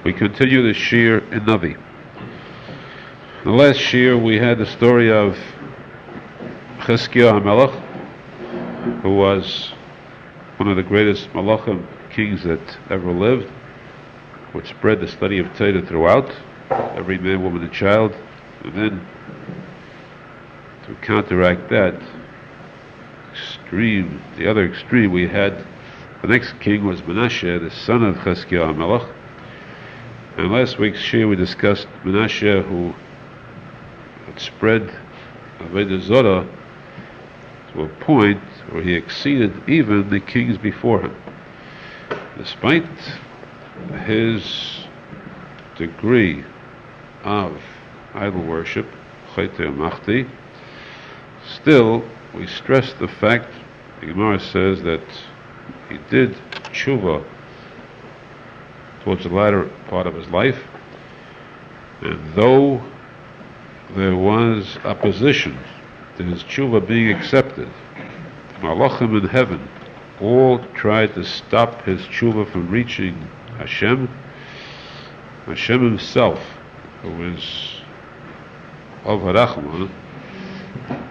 We continue the shir in Navi. In the last shir we had the story of Chizkiah HaMelech, who was one of the greatest Malachim kings that ever lived, which spread the study of Torah throughout, every man, woman, and child. And then, to counteract that extreme, the other extreme, we had the next king was Menashe, the son of Chizkiah HaMelech. And last week's shir we discussed Menashe, who had spread Avodah Zarah to a point where he exceeded even the kings before him. Despite his degree of idol worship, still we stress the fact, the Gemara says that he did tshuva towards the latter part of his life, and though there was opposition to his tshuva being accepted, the malachim in heaven all tried to stop his tshuva from reaching Hashem. Hashem himself, who is of Rahman,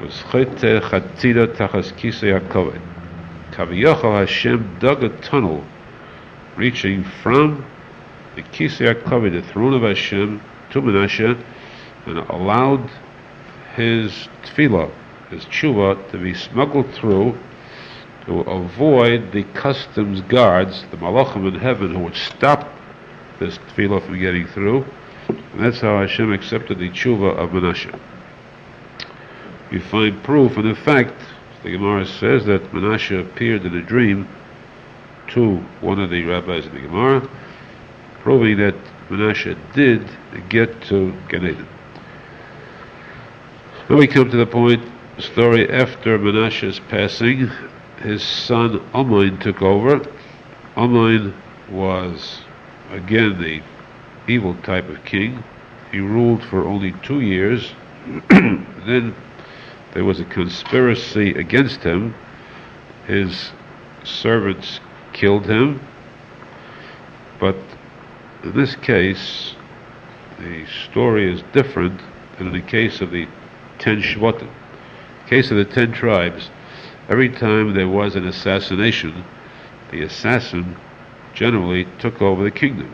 was chayte chatira tachas kisei hakoved. Kaviyachal Hashem dug a tunnel reaching from the kisei hakoved, the throne of Hashem, to Menashe, and allowed his tefillah, his tshuva, to be smuggled through to avoid the customs guards, the malachim in heaven, who would stop this tefillah from getting through. And that's how Hashem accepted the tshuva of Menashe. We find proof in the fact, the Gemara says, that Menashe appeared in a dream to one of the rabbis in the Gemara, proving that Menashe did get to Gan Eden. Then we come to the point, the story after Menashe's passing, his son Aharon took over. Aharon was, again, the evil type of king. He ruled for only 2 years. Then there was a conspiracy against him. His servants killed him. But in this case, the story is different than in the case of the 10 Shvatim. In the case of the 10 tribes, every time there was an assassination, the assassin generally took over the kingdom.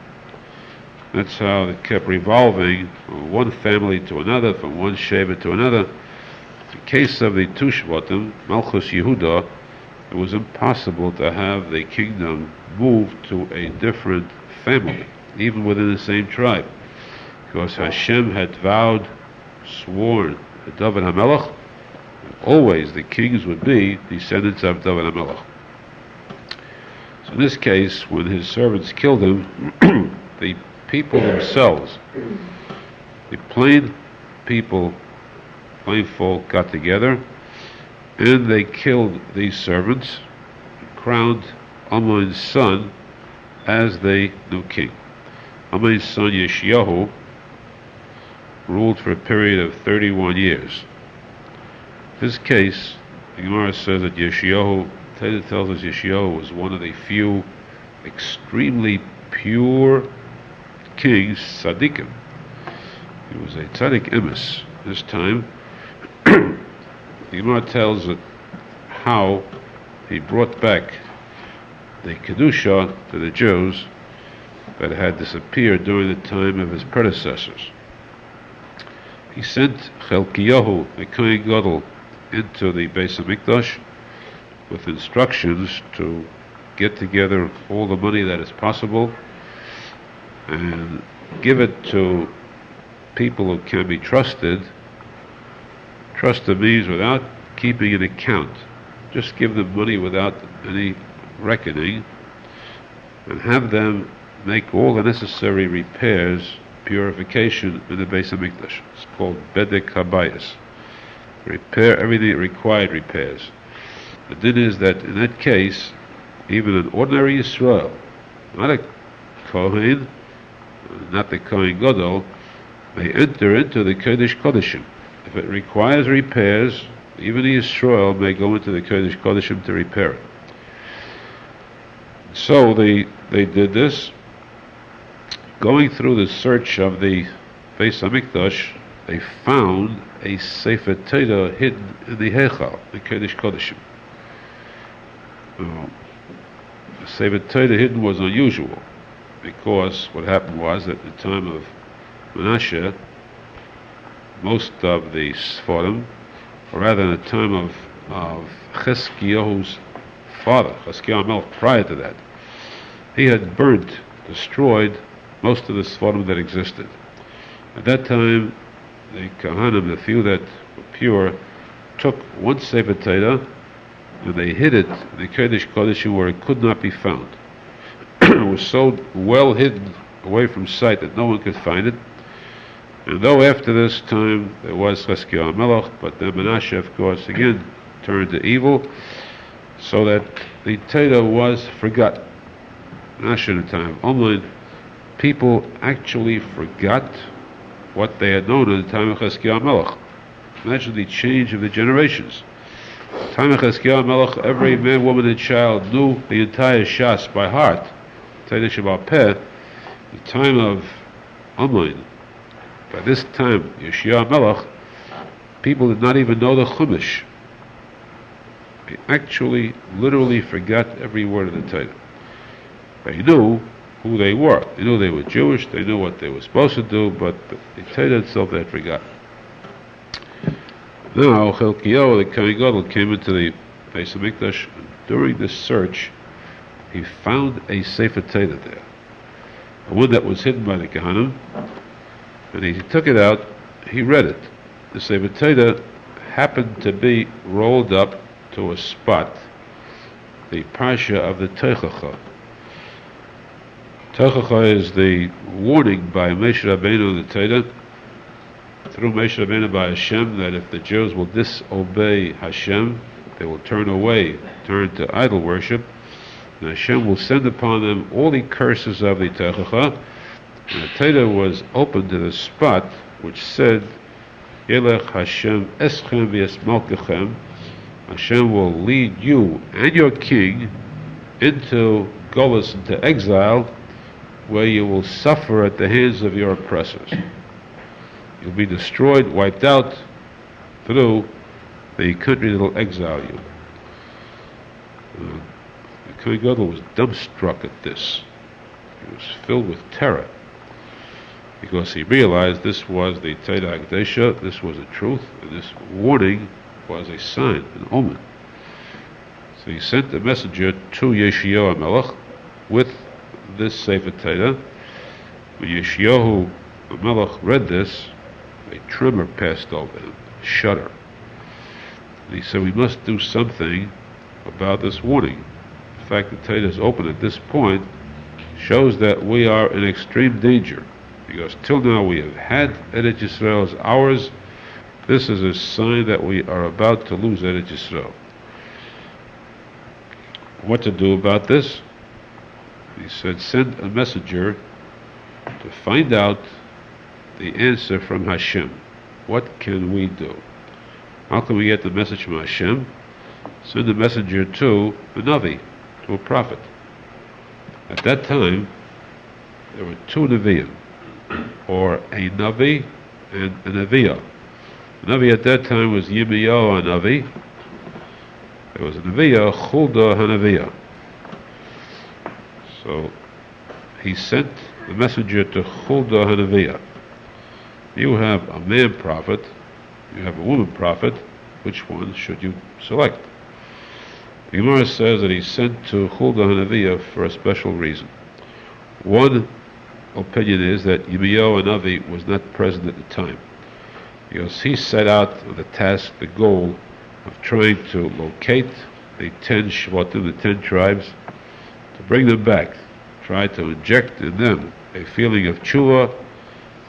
That's how it kept revolving from one family to another, from one Sheva to another. In the case of the 2 Shvatim, Malchus Yehuda, it was impossible to have the kingdom move to a different family, even within the same tribe, because Hashem had sworn to David HaMelech, always the kings would be descendants of David HaMelech. So in this case, when his servants killed him, the people themselves, the plain people, plain folk, got together and they killed these servants, crowned Amon's son as the new king. Amon's son Yeshayahu ruled for a period of 31 years. In this case, the Gemara says that Yeshayahu, Torah tells us Yeshayahu was one of the few extremely pure kings, tzadikim. He was a tzadik emes. This time, the Gemara tells it how he brought back the kedusha to the Jews that had disappeared during the time of his predecessors. He sent Chelkiyahu, a Kohen Gadol, into the Beis HaMikdash with instructions to get together all the money that is possible and give it to people who can be trusted. Trusted means without keeping an account. Just give them money without any reckoning and have them make all the necessary repairs, purification in the Beis HaMikdash. It's called Bedek HaBayis. Repair everything that required repairs. The din is that in that case, even an ordinary Yisrael, not a Kohen, not the Kohen Gadol, may enter into the Kodesh Kodeshim. If it requires repairs, even the Yisrael may go into the Kodesh Kodeshim to repair it. So they did this, going through the search of the Beis HaMikdash, they found a Sefer Torah hidden in the Heichal, the Kodesh Kodeshim. The Sefer Torah hidden was unusual, because what happened was that at the time of Menashe, most of the Sforim, or rather in the time of Chizkiyahu's father, Chizkiyahu Melech, prior to that, he had destroyed most of the Sforim that existed. At that time, the Kahanim, the few that were pure, took one Sefer Torah and they hid it in the Kodesh Kodeshim where it could not be found. It was so well hidden away from sight that no one could find it. And though after this time there was Chizkiyahu Melech, but then Menashe, of course, again turned to evil, so that the Torah was forgotten. Menashe, in the time of Omlin, people actually forgot what they had known in the time of Chizkiyahu Melech. Imagine the change of the generations. In the time of Chizkiyahu Melech, every man, woman, and child knew the entire Shas by heart. Torah Sheba'al Peh. The time of Omlin, by this time, Yeshua Melech, people did not even know the Chumash. They actually, literally forgot every word of the Torah. They knew who they were. They knew they were Jewish, they knew what they were supposed to do, but the Torah itself they had forgotten. Now, Chelkiyahu, the Kohen Gadol, came into the Beis HaMikdash. During this search, he found a Sefer Torah there, one that was hidden by the Kohanim, and he took it out, he read it. The Sefer Torah happened to be rolled up to a spot, the Parsha of the Teichacha. Teichacha is the warning by Moshe Rabbeinu in the Torah, through Moshe Rabbeinu by Hashem, that if the Jews will disobey Hashem, they will turn to idol worship, and Hashem will send upon them all the curses of the Teichacha. And the Torah was open to the spot which said, Yelech Hashem eschem v'yesmalkechem, Hashem will lead you and your king into Golus, into exile, where you will suffer at the hands of your oppressors. You'll be destroyed, wiped out through the country that will exile you. The Kohen Gadol was dumbstruck at this. He was filled with terror, because he realized this was the Torah Hakdesha, this was the truth, and this warning was a sign, an omen. So he sent a messenger to Yeshayahu Melech with this Sefer Torah. When Yeshayahu Melech read this, a tremor passed over him, a shudder. And he said, we must do something about this warning. The fact that Torah is open at this point shows that we are in extreme danger, because till now we have had Eretz Yisrael as ours. This is a sign that we are about to lose Eretz Yisrael. What to do about this? He said, send a messenger to find out the answer from Hashem. What can we do? How can we get the message from Hashem? Send a messenger to a Navi, to a prophet. At that time, there were two Naviim, or a Navi and a Naviya. The Navi at that time was Yirmiyahu Navi. There was a Naviya, Huldah Hanaviya. So he sent the messenger to Huldah Hanaviya. You have a man prophet, you have a woman prophet, which one should you select? The Gemara says that he sent to Huldah Hanaviya for a special reason. One opinion is that Yirmiyahu Navi was not present at the time, because he set out the task, the goal of trying to locate the 10 Shvatim, the 10 tribes, to bring them back, try to inject in them a feeling of tshuva,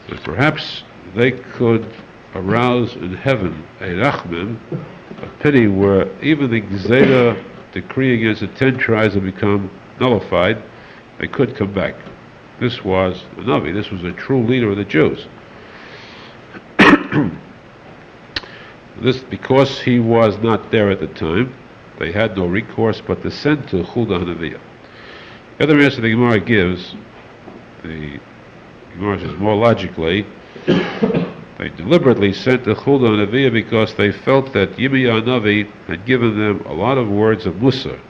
and perhaps they could arouse in heaven a rachmim, a pity, where even the Gzera decree against the 10 tribes have become nullified. They could come back. This was a Navi. This was a true leader of the Jews. This, because he was not there at the time, they had no recourse but to send to Huldah Hanaviya. The other answer the Gemara gives, the Gemara says more logically, they deliberately sent the Chulda and Aviyah because they felt that Yirmiyah Navi had given them a lot of words of Mussar.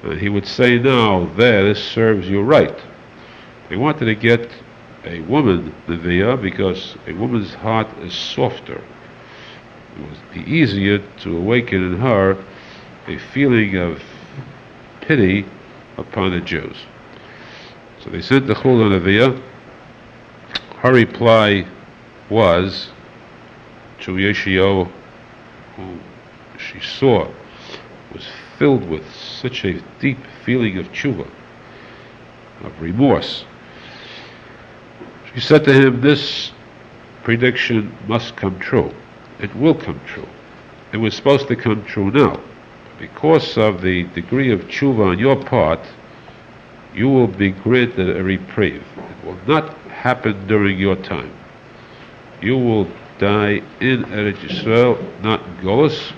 And he would say now, this serves you right. They wanted to get a woman, Neviah, because a woman's heart is softer. It would be easier to awaken in her a feeling of pity upon the Jews. So they sent the Chulda and Aviyah. Her reply was to Yeshayahu, who she saw was filled with such a deep feeling of tshuva, of remorse. She said to him, this prediction must come true. It will come true. It was supposed to come true now. Because of the degree of tshuva on your part, you will be granted a reprieve. It will not happen during your time. You will die in Eretz Yisrael, not in Golus.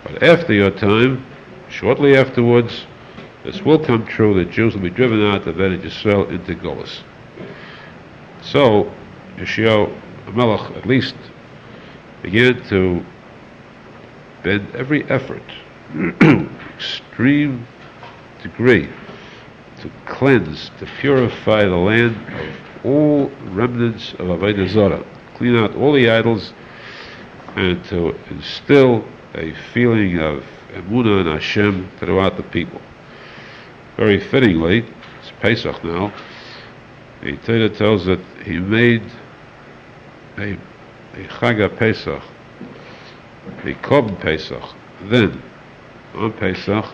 But after your time, shortly afterwards, this will come true. The Jews will be driven out of Eretz Yisrael into Golus. So, Yeshayahu Melech at least began to bend every effort, extreme degree, to cleanse, to purify the land of all remnants of Avodah Zarah, clean out all the idols, and to instill a feeling of emunah and Hashem throughout the people. Very fittingly, it's Pesach now, the Torah tells that he made a Chag Pesach, a Korban Pesach, then on Pesach,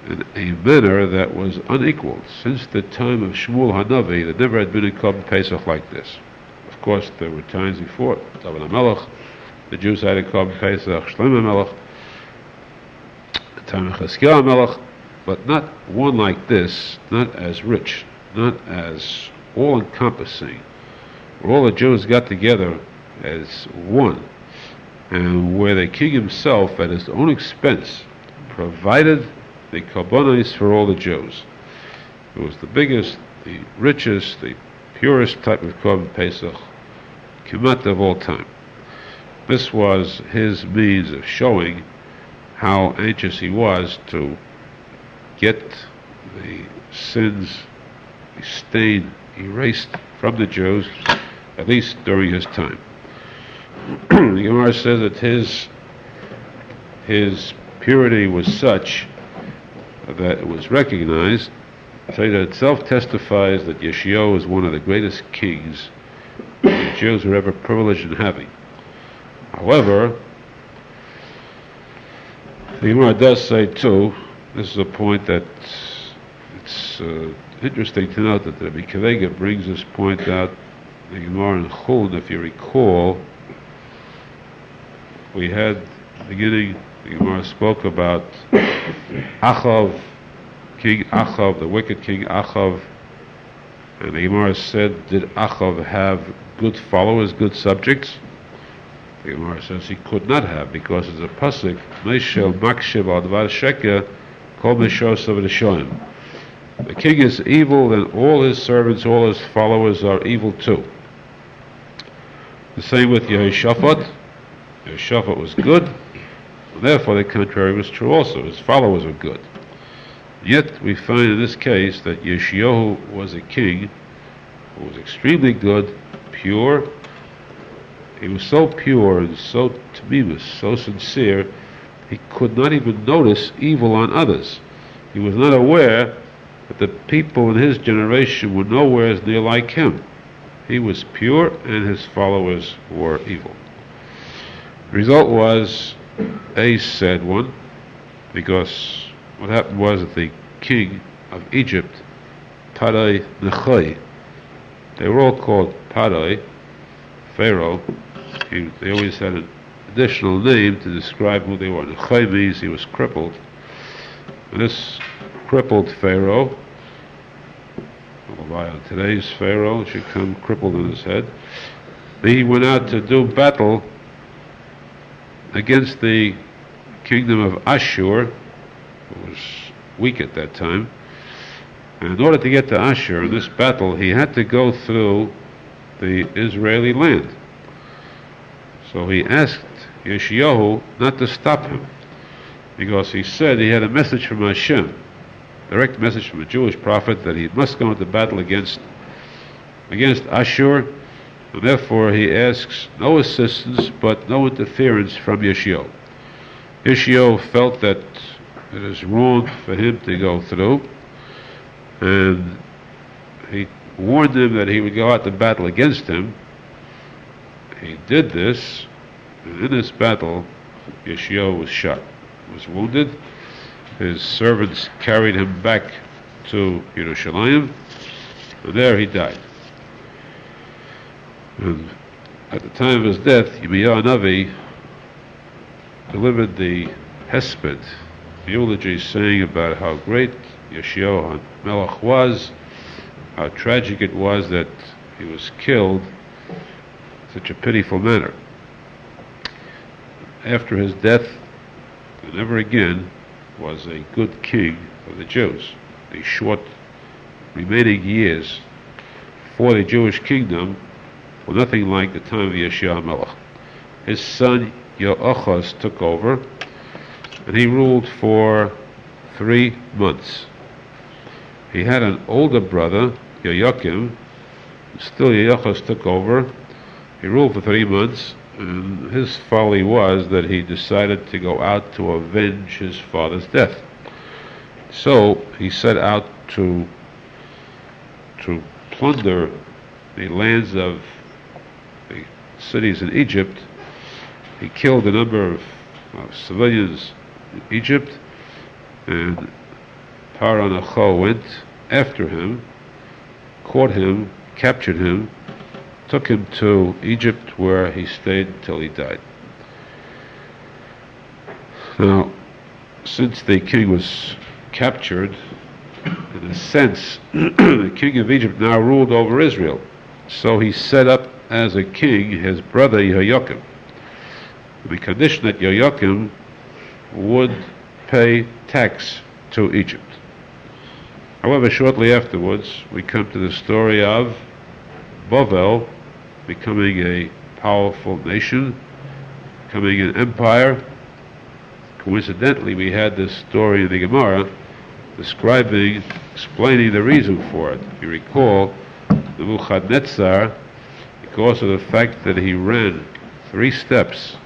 in a manner that was unequaled. Since the time of Shmuel Hanavi, there never had been a Korban Pesach like this. Of course, there were times before. David HaMelech, the Jews had a Korban Pesach, Shlomo HaMelech, the time of Chazkiah HaMelech, but not one like this, not as rich, not as all-encompassing, where all the Jews got together as one, and where the king himself, at his own expense, provided the korbanos for all the Jews. It was the biggest, the richest, the purest type of Korban Pesach Kemat of all time. This was his means of showing how anxious he was to get the sins, the stain, erased from the Jews, at least during his time. The Gemara says that his purity was such that it was recognized. Torah itself testifies that Yeshayahu is one of the greatest kings the Jews were ever privileged in having. However, the Gemara does say too, this is a point that it's interesting to note that Rabbi Kavega brings this point out. The Gemara in Chulun, if you recall, we had beginning, the Gemara spoke about Achav, King Achav, the wicked King Achav, and the Gemara said, did Achav have good followers, good subjects? The Gemara says he could not have, because it's a posek, Meishel Makshiv al Dvar Sheker, Kol Meshos of Rishoim. The king is evil, and all his servants, all his followers are evil too. The same with Yehoshaphat. Yehoshaphat was good, and therefore the contrary was true also. His followers were good. Yet we find in this case that Yeshayahu was a king who was extremely good, pure. He was so pure and so tamimus, so sincere, he could not even notice evil on others. He was not aware that the people in his generation were nowhere as near like him. He was pure and his followers were evil. The result was a sad one, because what happened was that the king of Egypt, Parai Nechai, they were all called Parai, Pharaoh. They always had an additional name to describe who they were. Nechai means he was crippled. And this crippled Pharaoh, today's Pharaoh, should come crippled in his head. He went out to do battle against the kingdom of Ashur, who was weak at that time, And in order to get to Ashur in this battle, he had to go through the Israeli land. So he asked Yeshayahu not to stop him, because he said he had a message from Hashem, direct message from a Jewish prophet, that he must go into battle against Ashur, and therefore he asks no assistance but no interference from Yeshayahu. Yeshayahu felt that it is wrong for him to go through, and he warned him that he would go out to battle against him. He did this, and in this battle, Yeshayahu was shot, was wounded. His servants carried him back to Yerushalmi, and there he died. And at the time of his death, Yirmiyahu Navi delivered the hesped, the eulogy, saying about how great Yeshayahu Melech was, how tragic it was that he was killed in such a pitiful manner. After his death, there never again was a good king of the Jews. The short remaining years for the Jewish kingdom were nothing like the time of Yeshayahu Melech. His son Yoachaz took over, and he ruled for 3 months. He had an older brother, Yoakim. Still Yoachaz took over. He ruled for 3 months, and his folly was that he decided to go out to avenge his father's death. So he set out to plunder the lands of the cities in Egypt. He killed a number of civilians in Egypt, and Paro went after him, caught him, captured him, took him to Egypt, where he stayed till he died. Now, since the king was captured, in a sense, the king of Egypt now ruled over Israel. So he set up as a king his brother Yehoiakim, on the condition that Yehoiakim would pay tax to Egypt. However, shortly afterwards, we come to the story of Bavel becoming a powerful nation, becoming an empire. Coincidentally, we had this story in the Gemara explaining the reason for it. You recall, Nebuchadnezzar, because of the fact that he ran 3 steps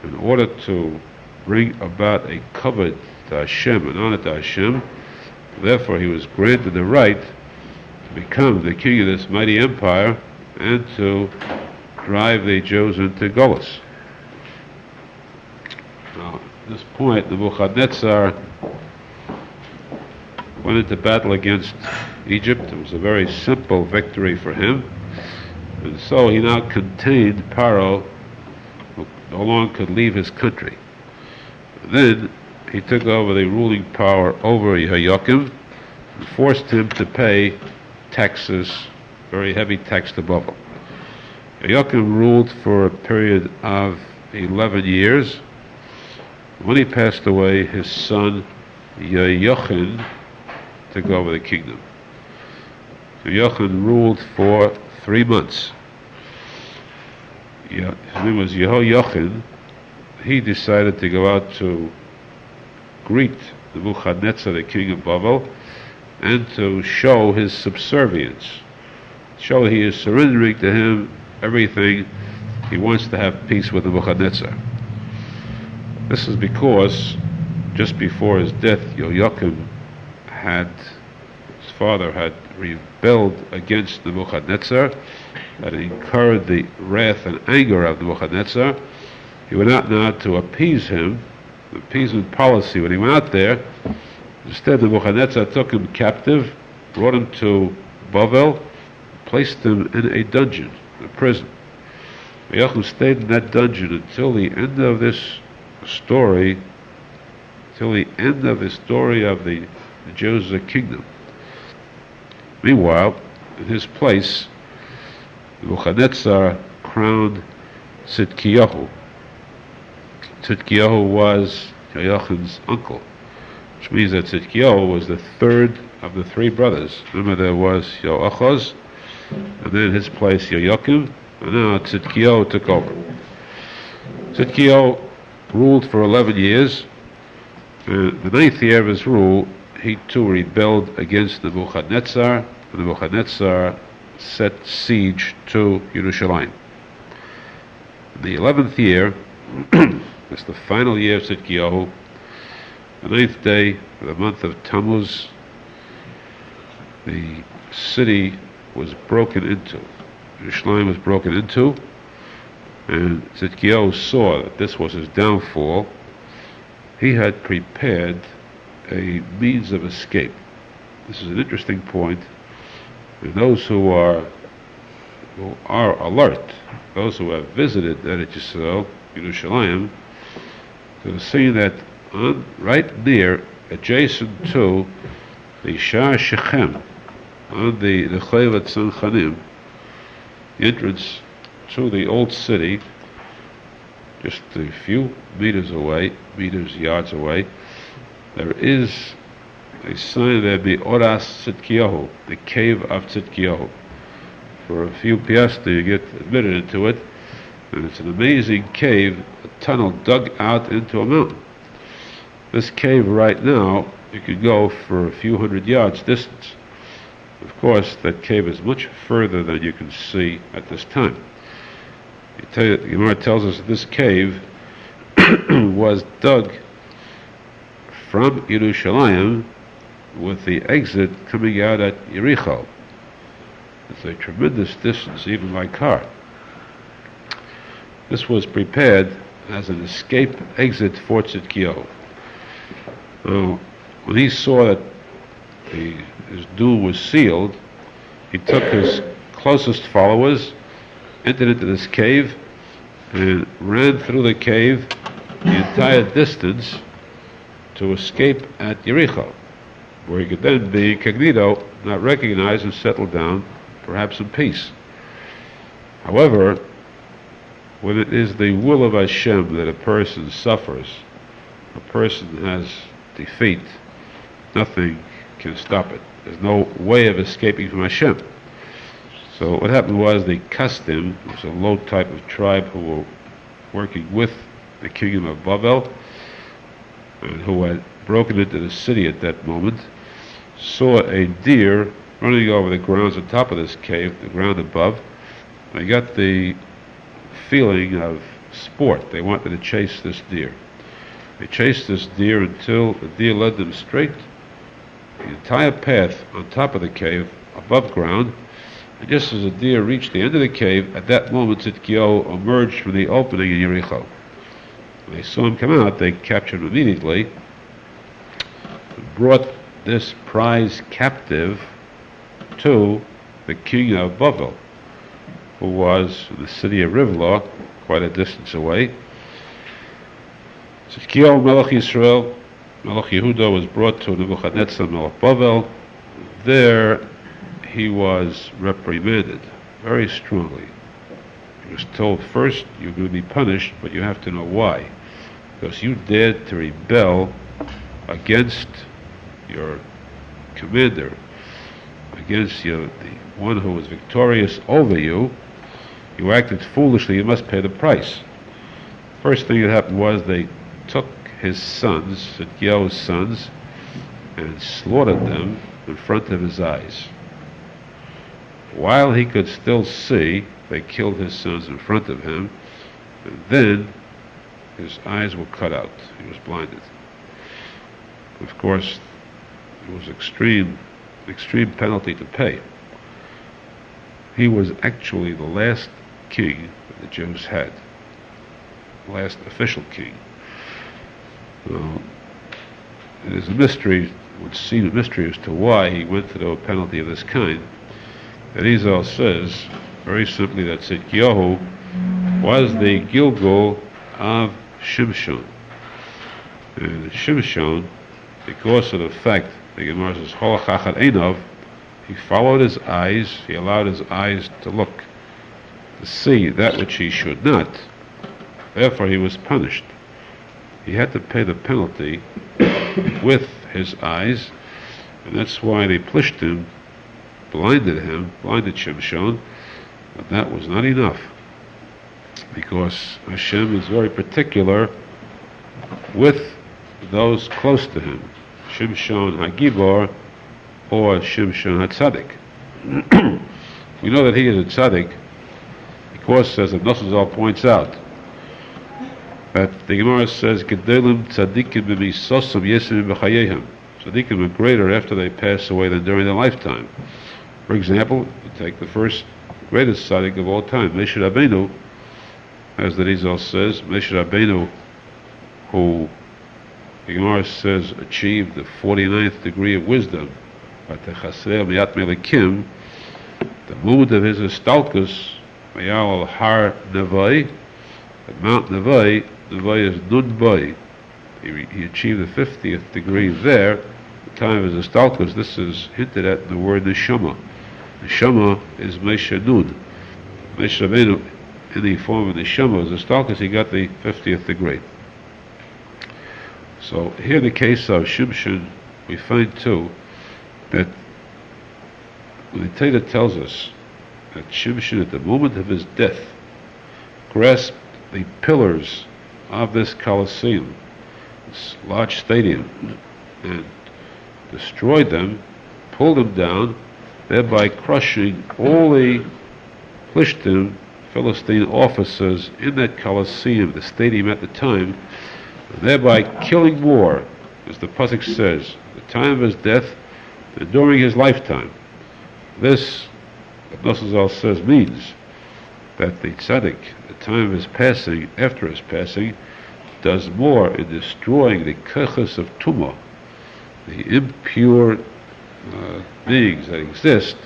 in order to bring about a kavod to Hashem, an honor to Hashem, therefore he was granted the right to become the king of this mighty empire and to drive the Jews into Golus. Now, at this point, Nebuchadnezzar went into battle against Egypt. It was a very simple victory for him, and so he now contained Paro, who no longer could leave his country. And then he took over the ruling power over Yehoiakim and forced him to pay taxes, very heavy tax to Bavel. Yehoiakim ruled for a period of 11 years. When he passed away, his son Yehoiachin took over the kingdom. Yehoiachin ruled for 3 months. His name was Yehoiachin. He decided to go out to greet Nebuchadnezzar, the king of Bavel, and to show his subservience, show he is surrendering to him everything. He wants to have peace with Nebuchadnezzar. This is because just before his death, Yehoiakim his father had rebelled against Nebuchadnezzar, had incurred the wrath and anger of Nebuchadnezzar. He went out now to appease him, the appeasement policy. When he went out there, instead Nebuchadnezzar took him captive, brought him to Bavel, placed him in a dungeon, a prison. Yehoiakim stayed in that dungeon until the end of this story, till the end of the story of the Jews' kingdom. Meanwhile, in his place, Nebuchadnezzar crowned Tzidkiyahu. Tzidkiyahu was Yehoiakim's uncle, which means that Tzidkiyahu was the 3rd of the three brothers. Remember, there was Yoachaz, and then in his place Yoakim, and now Tzidkiyahu took over. Tzidkiyahu ruled for 11 years. And the 9th year of his rule, he too rebelled against Nebuchadnezzar, and Nebuchadnezzar set siege to Yerushalmi. The 11th year, that's the final year of Tzidkiyahu, the 9th day of the month of Tammuz, the city was broken into. Yerushalmi was broken into, and Tzidkiyahu saw that this was his downfall. He had prepared a means of escape. This is an interesting point. And those who are alert, those who have visited Yerushalmi, to see that right near, adjacent to the Shar Shechem, on the Chevet Sanchanim, the entrance to the old city, just a few yards away, there is a sign there, the Oras Tzidkiyahu, the cave of Tzidkiyahu. For a few piastres you get admitted into it, and it's an amazing cave, a tunnel dug out into a mountain. This cave right now, you can go for a few hundred yards distance. Of course, that cave is much further than you can see at this time. The Gemara tells us that this cave was dug from Yerushalmi with the exit coming out at Yericho. It's a tremendous distance, even by car. This was prepared as an escape exit for Tzidkiyahu. Now, when he saw that his doom was sealed, he took his closest followers, entered into this cave, and ran through the cave the entire distance to escape at Yericho, where he could then be incognito, not recognized, and settle down, perhaps in peace. However, when it is the will of Hashem that a person suffers, a person has defeat, nothing can stop it. There's no way of escaping from Hashem. So what happened was the Kasdim, it was a low type of tribe who were working with the kingdom of Bavel, and who had broken into the city at that moment, saw a deer running over the grounds on top of this cave, the ground above. They got the feeling of sport. They wanted to chase this deer. They chased this deer until the deer led them straight the entire path on top of the cave, above ground. And just as the deer reached the end of the cave, at that moment Tzidkiyahu emerged from the opening in Yericho. When they saw him come out, they captured him immediately and brought this prize captive to the king of Bavel, who was in the city of Rivla, quite a distance away. Tzidkiyahu Melech Yisrael, Melech Yehuda, was brought to Nebuchadnezzar Melech Bavel. There he was reprimanded very strongly. He was told, first, you're going to be punished, but you have to know why. Because you dared to rebel against your commander, against the one who was victorious over you. You acted foolishly, you must pay the price. First thing that happened was they took his sons, Tzidkiyahu's sons, and slaughtered them in front of his eyes. While he could still see, they killed his sons in front of him, and then his eyes were cut out. He was blinded. Of course, it was extreme penalty to pay. He was actually the last king that the Jews had, the last official king. It is a mystery, it would seem a mystery as to why he went through a penalty of this kind. Arizal says, very simply, that Tzidkiyahu was the Gilgal of Shimshon. And Shimshon, because of the fact, the Gemara says, Holachachad Einov, he followed his eyes, he allowed his eyes to look, to see that which he should not. Therefore he was punished. He had to pay the penalty with his eyes, And that's why the Plishtim blinded Shimshon, but that was not enough. Because Hashem is very particular with those close to him. Shimshon HaGibor or Shimshon HaTzadik. We know that he is a tzadik because, as the Nosson points out, that the Gemara says, Gedolim tzadikim b'misosam yesim b'chayehem. Tzadikim are greater after they pass away than during their lifetime. For example, you take the first greatest tzadik of all time, Moshe Rabbeinu, as the Arizal says, Moshe Rabbeinu, who the Gemara says achieved the 49th degree of wisdom, but the Chassidut Miyat Melikim, the mood of his Estalkus, Mayal Har Navi, at Mount Navi, Navi is Nun Boy. He achieved the 50th degree there, the time of his Estalkus. This is hinted at in the word Neshama. Neshama is Moshe Nun. Moshe Rabbeinu, in the form of Neshama, as Estalkus, he got the 50th degree. So here in the case of Shimshon, we find too that when the Torah tells us that Shimshon at the moment of his death grasped the pillars of this Colosseum, this large stadium, and destroyed them, pulled them down, thereby crushing all the Philistine officers in that Colosseum, the stadium at the time, thereby killing more, as the posek says, the time of his death than during his lifetime. This, what Nosson says, means that the tzadik, at the time of his passing, after his passing, does more in destroying the kechus of tumah, the impure beings that exist.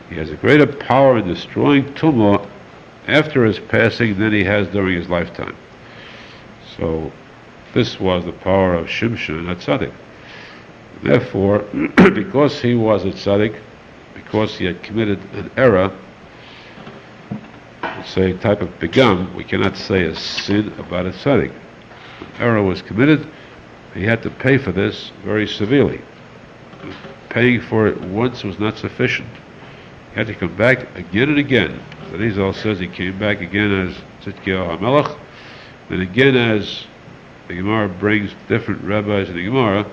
He has a greater power in destroying tumah after his passing than he has during his lifetime. So this was the power of Shimshon HaTzadik. Therefore, because he was a tzaddik, because he had committed an error, let's say a type of pigam, we cannot say a sin about a tzaddik. An error was committed, he had to pay for this very severely. Paying for it once was not sufficient. He had to come back again and again. The Arizal says he came back again as Tzidkiyahu HaMelech, then again as the Gemara brings different rabbis in the Gemara,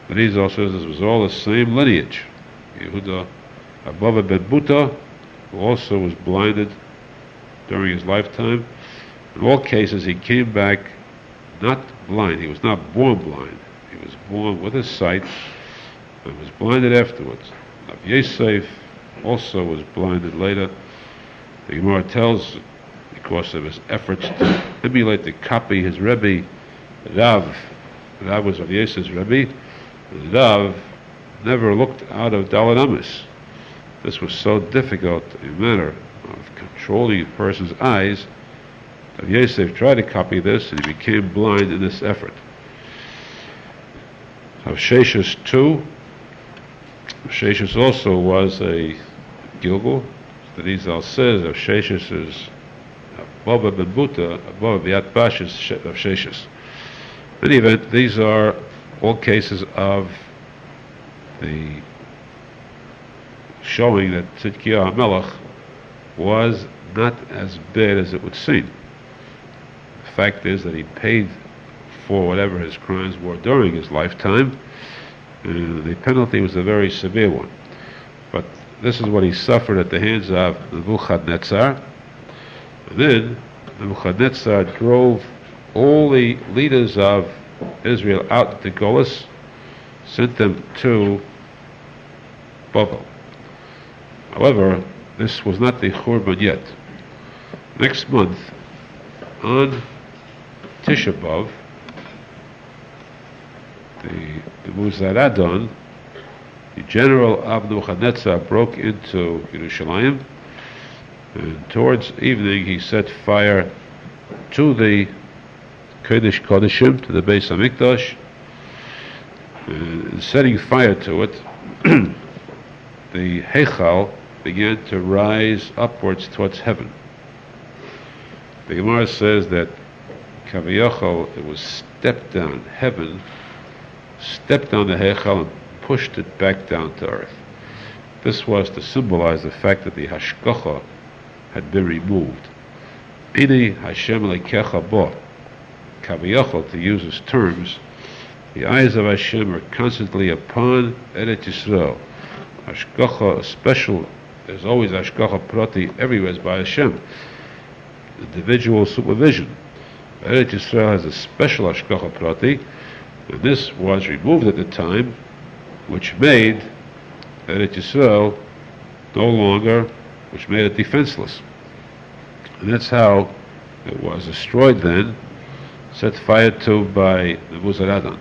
the Arizal says this was all the same lineage. Yehuda Abba ben Buta, who also was blinded during his lifetime. In all cases, he came back not blind. He was not born blind. He was born with his sight and was blinded afterwards. Rav Yosef also was blinded later. The Gemara tells, because of his efforts to emulate, to copy his Rebbe, Rav was Rav Yosef's Rebbe, Rav never looked out of Daled Amos. This was so difficult a matter of controlling a person's eyes. Rav Yosef tried to copy this, and he became blind in this effort. Rav Sheshus too. Rav Sheshus also was a Gilgal. The Arizal says Rav Sheshus is above ben Buta, above Yat Bash's Rav Sheshus. In any event, these are all cases of the showing that Tzidkiyahu HaMelech was not as bad as it would seem. The fact is that he paid for whatever his crimes were during his lifetime, and the penalty was a very severe one. But this is what he suffered at the hands of Nebuchadnezzar. And then Nebuchadnezzar drove all the leaders of Israel out to Golis, sent them to Bavli. However, this was not the Churban yet. Next month, on Tisha B'Av, the Muzaradon, the general of Nebuchadnezzar, broke into Yerushalmi, and towards evening he set fire to the Kodesh Kodeshim, to the Beis HaMikdash, and setting fire to it, the Heichal began to rise upwards towards heaven. The Gemara says that Kaviyachal, it was stepped down, heaven stepped on the Heichal and pushed it back down to earth. This was to symbolize the fact that the hashgacha had been removed. Ini Hashem lekecha bo. Kaviyachol, to use his terms, the eyes of Hashem are constantly upon Eretz Yisrael. Hashgacha, special, there's always hashgacha prati everywhere by Hashem. Individual supervision. Eretz Yisrael has a special hashgacha prati, and this was removed at the time, which made Eretz Yisrael no longer, which made it defenseless. And that's how it was destroyed then, set fire to by the Muzaradan.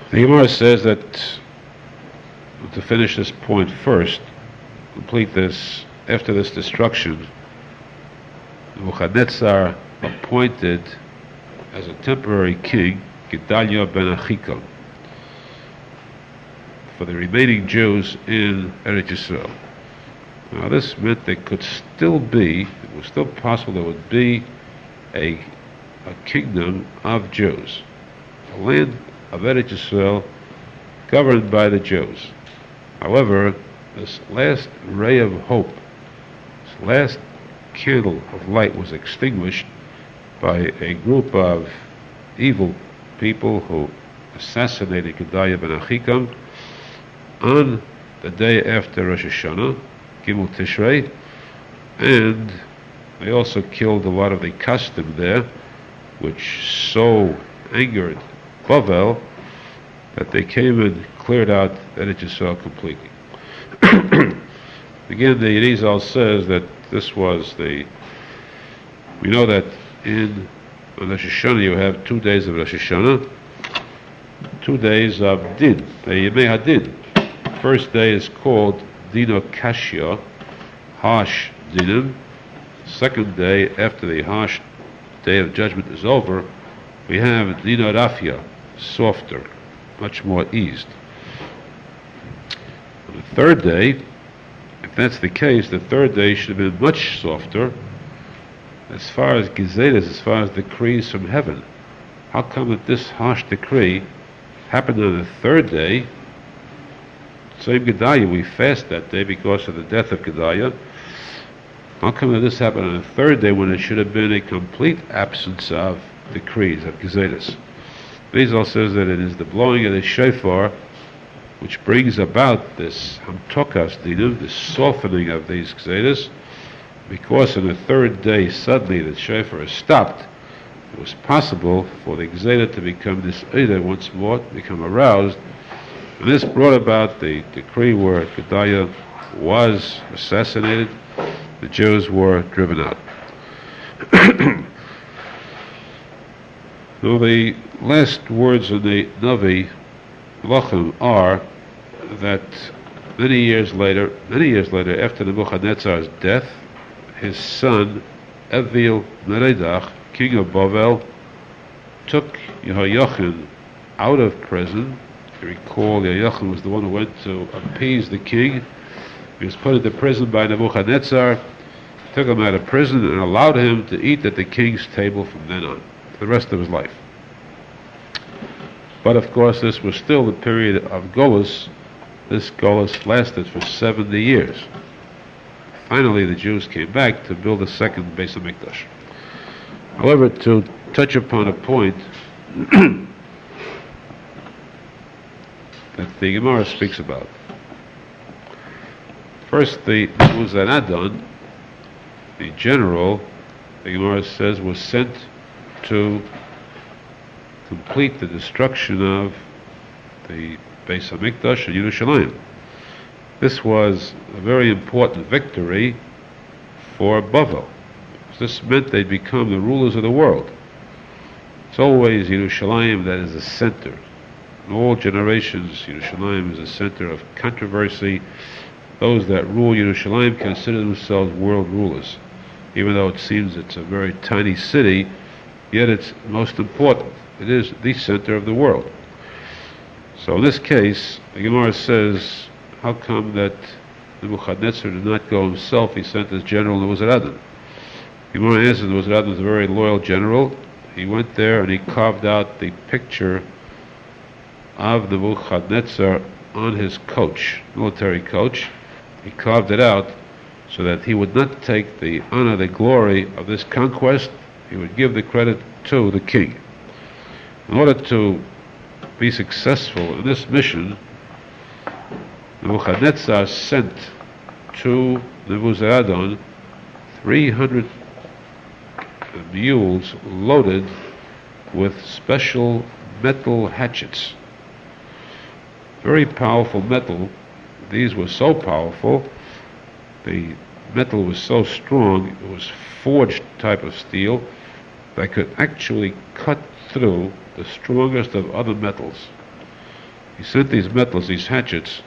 The Gemara says that, to finish this point first, complete this, after this destruction, Nebuchadnezzar appointed as a temporary king Gedalia ben Achikam for the remaining Jews in Eretz Yisrael. Now this meant there could still be, it was still possible there would be a kingdom of Jews, a land of Eretz Yisrael governed by the Jews. However, this last ray of hope, this last candle of light was extinguished by a group of evil people who assassinated Gedalia ben Achikam on the day after Rosh Hashanah, Gimel Tishrei, and they also killed a lot of the custom there, which so angered Bavel that they came and cleared out Eretz Yisrael completely. Again, the Arizal says that this was we know that on Rosh Hashanah you have 2 days of Rosh Hashanah, 2 days of Din, Yemei HaDin. First day is called Dino Kashya, harsh dinim. Second day, after the harsh day of judgment is over, we have Dino Rafia, softer, much more eased. On the third day, if that's the case, the third day should have been much softer as far as gezetas, as far as decrees from heaven. How come that this harsh decree happened on the third day? Same Gedalia, we fast that day because of the death of Gedalia. How come that this happened on the third day when it should have been a complete absence of decrees, of gezetas? Arizal says that it is the blowing of the shofar which brings about this hamtokas dinim, this softening of these gezetas, because on the third day suddenly the shofar is stopped. It was possible for the gezeta to become disordered once more, to become aroused. And this brought about the decree where Gedalia was assassinated, the Jews were driven out. Now the last words of the Navi Menachem are that many years later, after Nebuchadnezzar's death, his son Evil Merodach, king of Bavel, took Yehoiachin out of prison. You recall, Yehoiachin was the one who went to appease the king. He was put into prison by Nebuchadnezzar, took him out of prison and allowed him to eat at the king's table from then on, for the rest of his life. But of course this was still the period of Golus. This Golus lasted for 70 years. Finally the Jews came back to build a second Beis HaMikdash. However, to touch upon a point that the Gemara speaks about. First, the Muzaradan, the general, the Gemara says, was sent to complete the destruction of the Beis HaMikdash in Yerushalmi. This was a very important victory for Bavel. This meant they'd become the rulers of the world. It's always Yerushalmi that is the center. In all generations, Yerushalmi is a center of controversy. Those that rule Yerushalmi consider themselves world rulers. Even though it seems it's a very tiny city, yet it's most important. It is the center of the world. So in this case, the Gemara says, how come that Nebuchadnezzar did not go himself? He sent his general Nebuzaradan. The Gemara answers, Nebuzaradan was a very loyal general. He went there and he carved out the picture of Nebuchadnezzar on his coach, military coach. He carved it out so that he would not take the honor, the glory of this conquest. He would give the credit to the king. In order to be successful in this mission, Nebuchadnezzar sent to Nebuzaradan 300 mules loaded with special metal hatchets. Very powerful metal. These were so powerful, the metal was so strong, it was forged type of steel that could actually cut through the strongest of other metals. He sent these metals, these hatchets,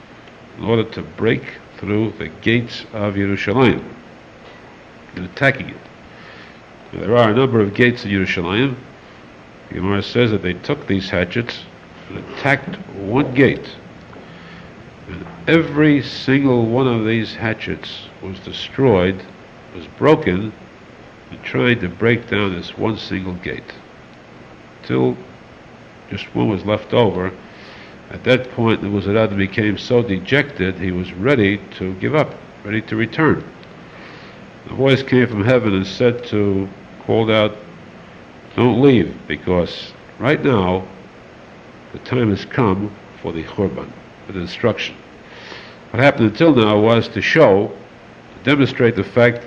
in order to break through the gates of Yerushalmi and attacking it. Now, there are a number of gates in Yerushalmi. The Gemara says that they took these hatchets and attacked one gate. And every single one of these hatchets was destroyed, was broken, in trying to break down this one single gate. Till just one was left over. At that point, the Nebuzaradan became so dejected, he was ready to give up, ready to return. The voice came from heaven and called out, "Don't leave, because right now the time has come for the Churban, for the destruction." What happened until now was to demonstrate the fact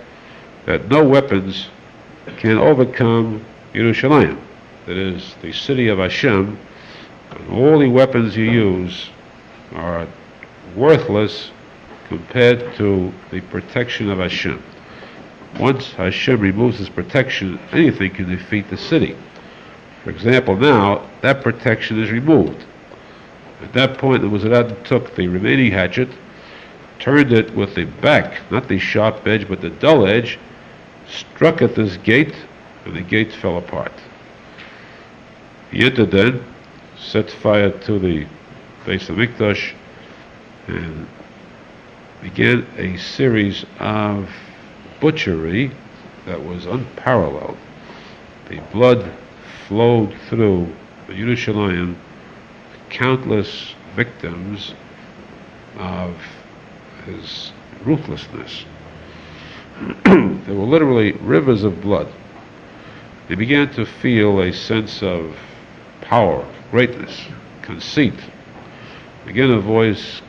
that no weapons can overcome Yerushalmi, that is, the city of Hashem, and all the weapons you use are worthless compared to the protection of Hashem. Once Hashem removes his protection, anything can defeat the city. For example, now that protection is removed. At that point, the Nebuzaradan took the remaining hatchet, turned it with the back, not the sharp edge, but the dull edge, struck at this gate, and the gate fell apart. He entered then, set fire to the Beis HaMikdash, and began a series of butchery that was unparalleled. The blood flowed through Yerushalmi, countless victims of his ruthlessness. There were literally rivers of blood. They began to feel a sense of power, greatness, conceit. Again, a voice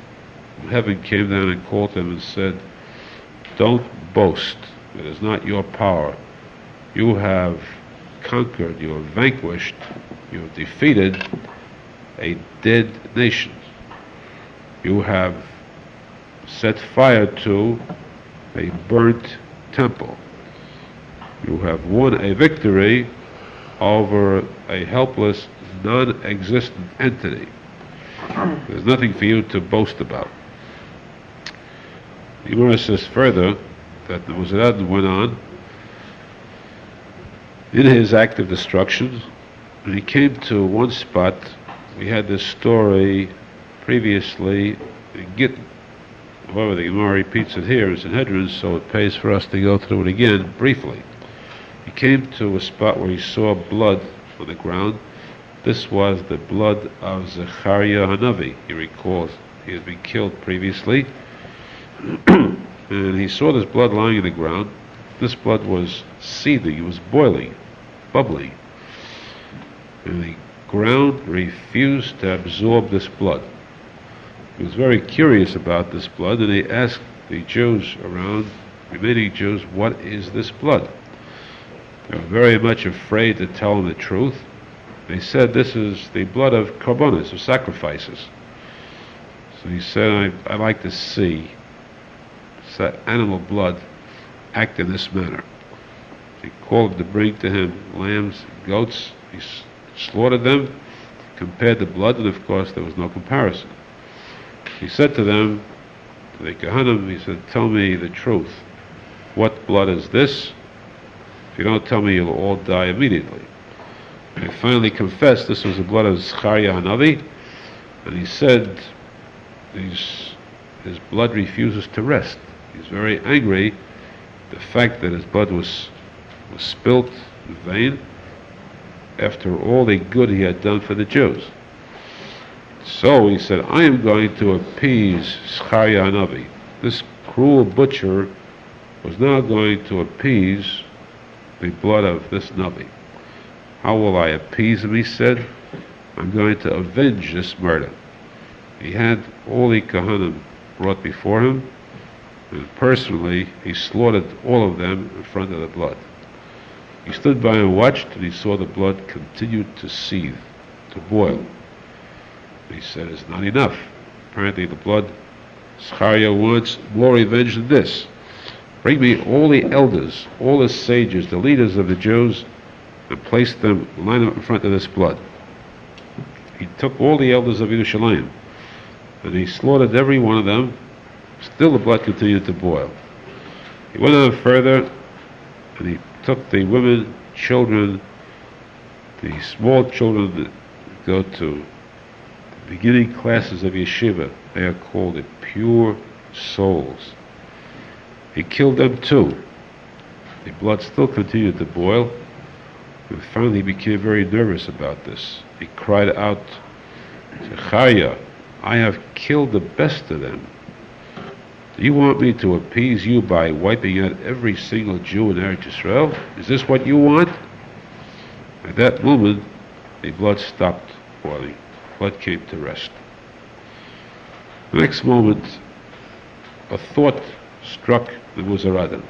from heaven came down and called them and said, "Don't boast. It is not your power. You have conquered, you have vanquished, you have defeated a dead nation. You have set fire to a burnt temple. You have won a victory over a helpless, non-existent entity. There's nothing for you to boast about." The Gemara says further that the Nebuzaradan went on in his act of destruction, and he came to one spot. We had this story previously in Gittin. However, the Gemara repeats it here in Sanhedrin, so it pays for us to go through it again briefly. He came to a spot where he saw blood on the ground. This was the blood of Zechariah Navi. He recalls he had been killed previously. And he saw this blood lying in the ground. This blood was seething, it was boiling, bubbling. And the ground refused to absorb this blood. He was very curious about this blood, and he asked the Jews around, remaining Jews, "What is this blood?" They were very much afraid to tell him the truth. They said, "This is the blood of korbanos, of sacrifices." So he said, I'd like to see animal blood act in this manner. He called them to bring to him lambs, goats. He slaughtered them, compared the blood, and of course there was no comparison. He said to them, to the Kohanim, he said, "Tell me the truth. What blood is this? If you don't tell me, you'll all die immediately." And he finally confessed this was the blood of Zechariah Navi, and he said, his blood refuses to rest. He's very angry. The fact that his blood was spilt in vain after all the good he had done for the Jews. So he said, I am going to appease Zechariah Navi. This cruel butcher was now going to appease the blood of this Navi. How will I appease him, he said. I'm going to avenge this murder. He had all the Kohanim brought before him, and personally he slaughtered all of them in front of the blood. He stood by and watched, and he saw the blood continue to seethe, to boil. He said, it's not enough. Apparently the blood, Zechariah wants more revenge than this. Bring me all the elders, all the sages, the leaders of the Jews, and place them, line them in front of this blood. He took all the elders of Yerushalmi, and he slaughtered every one of them. Still the blood continued to boil. He went on further, and he took the women, children, the small children that go to the beginning classes of yeshiva. They are called the pure souls. He killed them too. The blood still continued to boil, and finally he became very nervous about this. He cried out, Zechariah, I have killed the best of them. Do you want me to appease you by wiping out every single Jew in Eretz Yisrael? Is this what you want? At that moment, the blood stopped boiling. Blood came to rest. The next moment, a thought struck the Muzaradan.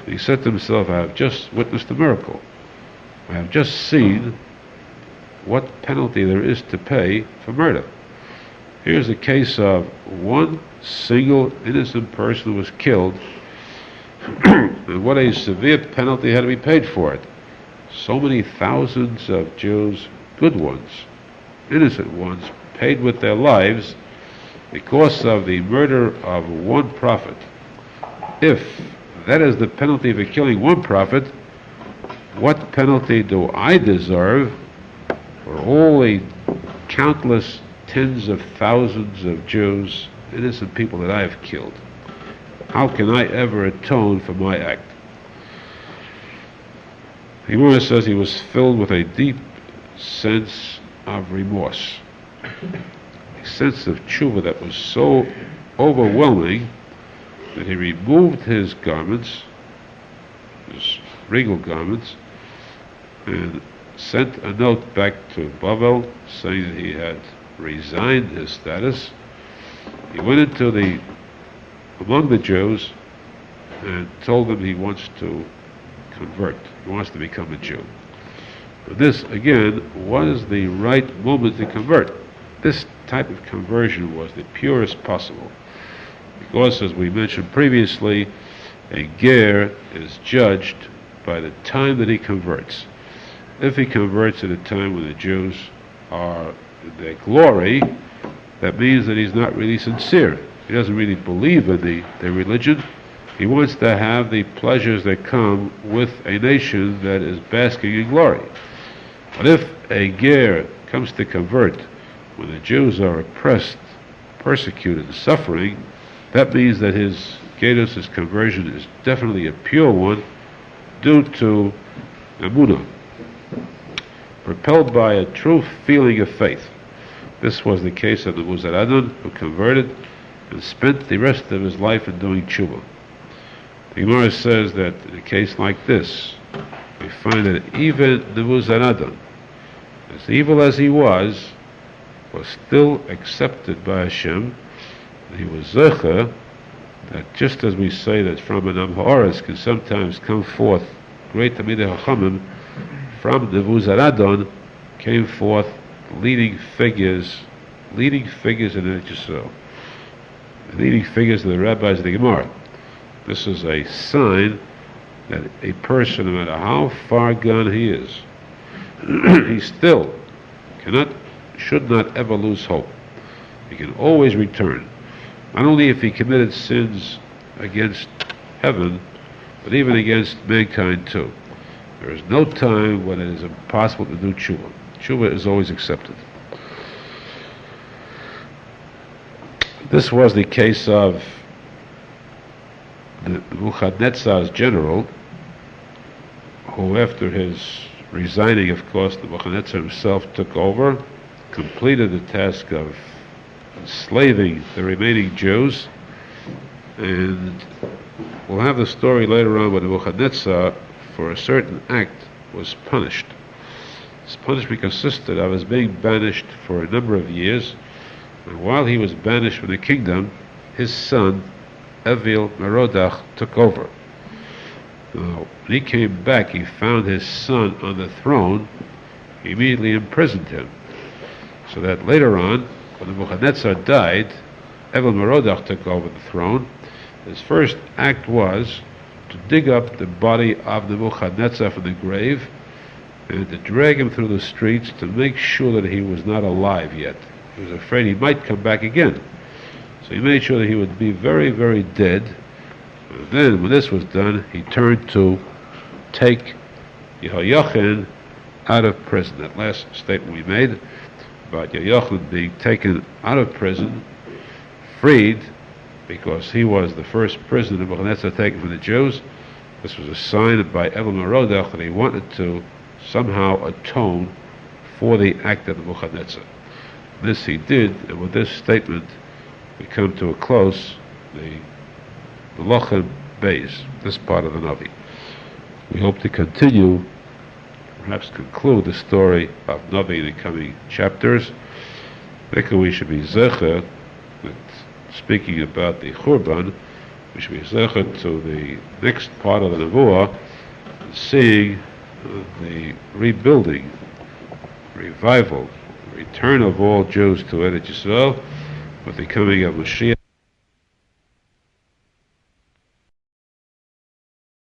He said to himself, I have just witnessed a miracle. I have just seen what penalty there is to pay for murder. Here's a case of one single innocent person who was killed, and what a severe penalty had to be paid for it. So many thousands of Jews, good ones, innocent ones, paid with their lives because of the murder of one prophet. If that is the penalty for killing one prophet, what penalty do I deserve for all the countless tens of thousands of Jews, innocent people that I have killed? How can I ever atone for my act? The Gemara says he was filled with a deep sense of remorse, a sense of tshuva that was so overwhelming that he removed his garments, his regal garments, and sent a note back to Bavel saying that he had resigned his status. He went into among the Jews and told them he wants to convert. He wants to become a Jew. But this, again, was the right moment to convert. This type of conversion was the purest possible. Because, as we mentioned previously, a ger is judged by the time that he converts. If he converts at a time when the Jews are in their glory, that means that he's not really sincere. He doesn't really believe in their religion. He wants to have the pleasures that come with a nation that is basking in glory. But if a ger comes to convert when the Jews are oppressed, persecuted, and suffering, that means that his gerus, his conversion, is definitely a pure one due to emunah, propelled by a true feeling of faith. This was the case of the Muzaradan, who converted and spent the rest of his life in doing tshuva. The Gemara says that in a case like this, we find that even the Muzaradan, as evil as he was still accepted by Hashem. He was zecher that just as we say that from an Am Ha'aretz can sometimes come forth great Talmidei Chachamim, from the Muzaradan came forth leading figures in Eretz Yisrael, leading figures of the rabbis of the Gemara. This is a sign that a person, no matter how far gone he is, he still should not ever lose hope. He can always return. Not only if he committed sins against heaven, but even against mankind too. There is no time when it is impossible to do tshuva. Tshuva is always accepted. This was the case of the Nebuchadnezzar's general, who after his resigning, of course, Nebuchadnezzar himself took over, completed the task of enslaving the remaining Jews, and we'll have the story later on when Nebuchadnezzar, for a certain act, was punished. This punishment consisted of his being banished for a number of years, and while he was banished from the kingdom, his son, Evil Merodach, took over. Now, when he came back, he found his son on the throne. He immediately imprisoned him, so that later on, when Nebuchadnezzar died, Evil Merodach took over the throne. His first act was to dig up the body of Nebuchadnezzar from the grave and to drag him through the streets to make sure that he was not alive yet. He was afraid he might come back again. So he made sure that he would be very, very dead. And then, when this was done, he turned to take Yehoiachin out of prison. That last statement we made about Yehoiachin being taken out of prison, freed, because he was the first prisoner Nebuchadnezzar taken from the Jews. This was a sign by Evil Merodach that he wanted to somehow atone for the act of Nebuchadnezzar. This he did, and with this statement we come to a close the Lochem Beis, this part of the Navi. We hope to continue, perhaps conclude the story of Navi in the coming chapters. I think we should be zecher that, speaking about the Churban, we should be zecher to the next part of the Nevuah, seeing the rebuilding, revival, return of all Jews to Eretz Yisrael with the coming of Mashiach.